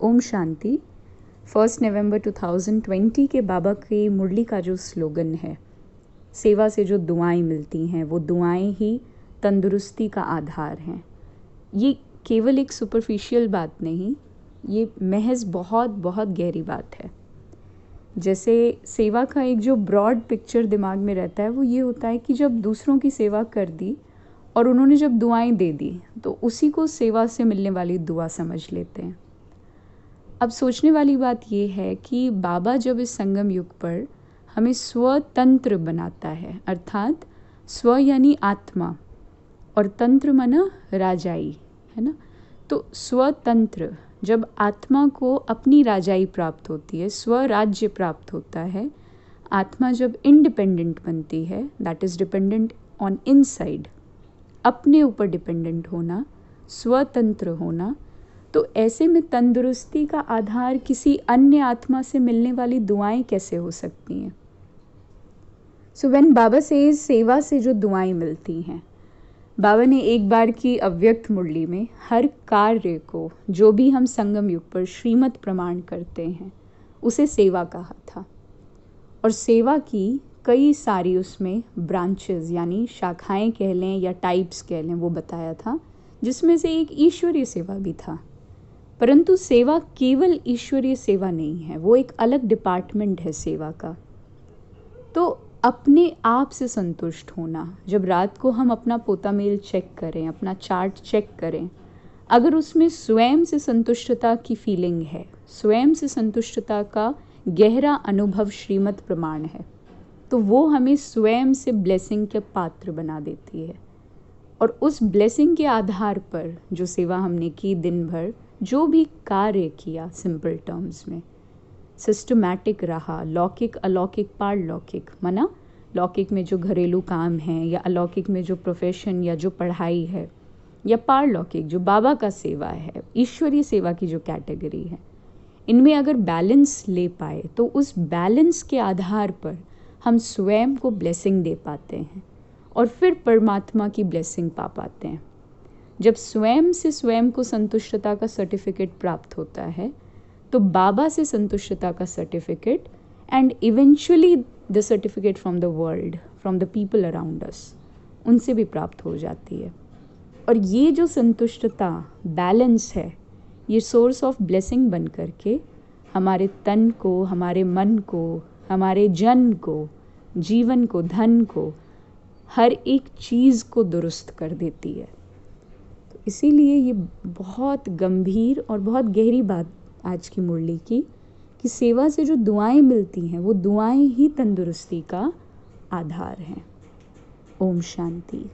ओम शांति। 1 नवंबर 2020 के बाबा की मुरली का जो स्लोगन है, सेवा से जो दुआएं मिलती हैं वो दुआएं ही तंदुरुस्ती का आधार हैं। ये केवल एक सुपरफिशियल बात नहीं, ये महज बहुत बहुत गहरी बात है। जैसे सेवा का एक जो ब्रॉड पिक्चर दिमाग में रहता है वो ये होता है कि जब दूसरों की सेवा कर दी और उन्होंने जब दुआएं दे दी तो उसी को सेवा से मिलने वाली दुआ समझ लेते हैं। अब सोचने वाली बात ये है कि बाबा जब इस संगम युग पर हमें स्वतंत्र बनाता है, अर्थात स्व यानी आत्मा और तंत्र माना राजाई, है ना। तो स्वतंत्र, जब आत्मा को अपनी राजाई प्राप्त होती है, स्वराज्य प्राप्त होता है, आत्मा जब इंडिपेंडेंट बनती है, that is dependent on inside, अपने ऊपर डिपेंडेंट होना, स्वतंत्र होना, तो ऐसे में तंदुरुस्ती का आधार किसी अन्य आत्मा से मिलने वाली दुआएं कैसे हो सकती हैं। सो व्हेन बाबा सेज सेवा से जो दुआएं मिलती हैं, बाबा ने एक बार की अव्यक्त मुरली में हर कार्य को, जो भी हम संगम युग पर श्रीमत प्रमाण करते हैं, उसे सेवा कहा था। और सेवा की कई सारी उसमें ब्रांचेस यानी शाखाएं कह लें या टाइप्स कह लें, वो बताया था, जिसमें से एक ईश्वरीय सेवा भी था। परंतु सेवा केवल ईश्वरीय सेवा नहीं है, वो एक अलग डिपार्टमेंट है सेवा का। तो अपने आप से संतुष्ट होना, जब रात को हम अपना पोता मेल चेक करें, अपना चार्ट चेक करें, अगर उसमें स्वयं से संतुष्टता की फीलिंग है, स्वयं से संतुष्टता का गहरा अनुभव श्रीमत प्रमाण है, तो वो हमें स्वयं से ब्लेसिंग के पात्र बना देती है। और उस ब्लेसिंग के आधार पर जो सेवा हमने की दिन भर, जो भी कार्य किया, सिंपल टर्म्स में सिस्टमैटिक रहा, लौकिक अलौकिक पारलौकिक, माना लौकिक में जो घरेलू काम है या अलौकिक में जो प्रोफेशन या जो पढ़ाई है, या पारलौकिक जो बाबा का सेवा है, ईश्वरीय सेवा की जो कैटेगरी है, इनमें अगर बैलेंस ले पाए तो उस बैलेंस के आधार पर हम स्वयं को ब्लेसिंग दे पाते हैं और फिर परमात्मा की ब्लेसिंग पा पाते हैं। जब स्वयं से स्वयं को संतुष्टता का सर्टिफिकेट प्राप्त होता है तो बाबा से संतुष्टता का certificate and eventually the certificate from the world, from the people around us, उनसे भी प्राप्त हो जाती है। और ये जो संतुष्टता, बैलेंस है, ये सोर्स ऑफ ब्लेसिंग बन करके हमारे तन को, हमारे मन को, हमारे जन को, जीवन को, धन को, हर एक चीज़ को दुरुस्त कर देती है। तो इसीलिए ये बहुत गंभीर और बहुत गहरी बात आज की मुरली की, कि सेवा से जो दुआएं मिलती हैं वो दुआएं ही तंदुरुस्ती का आधार हैं। ओम शांति।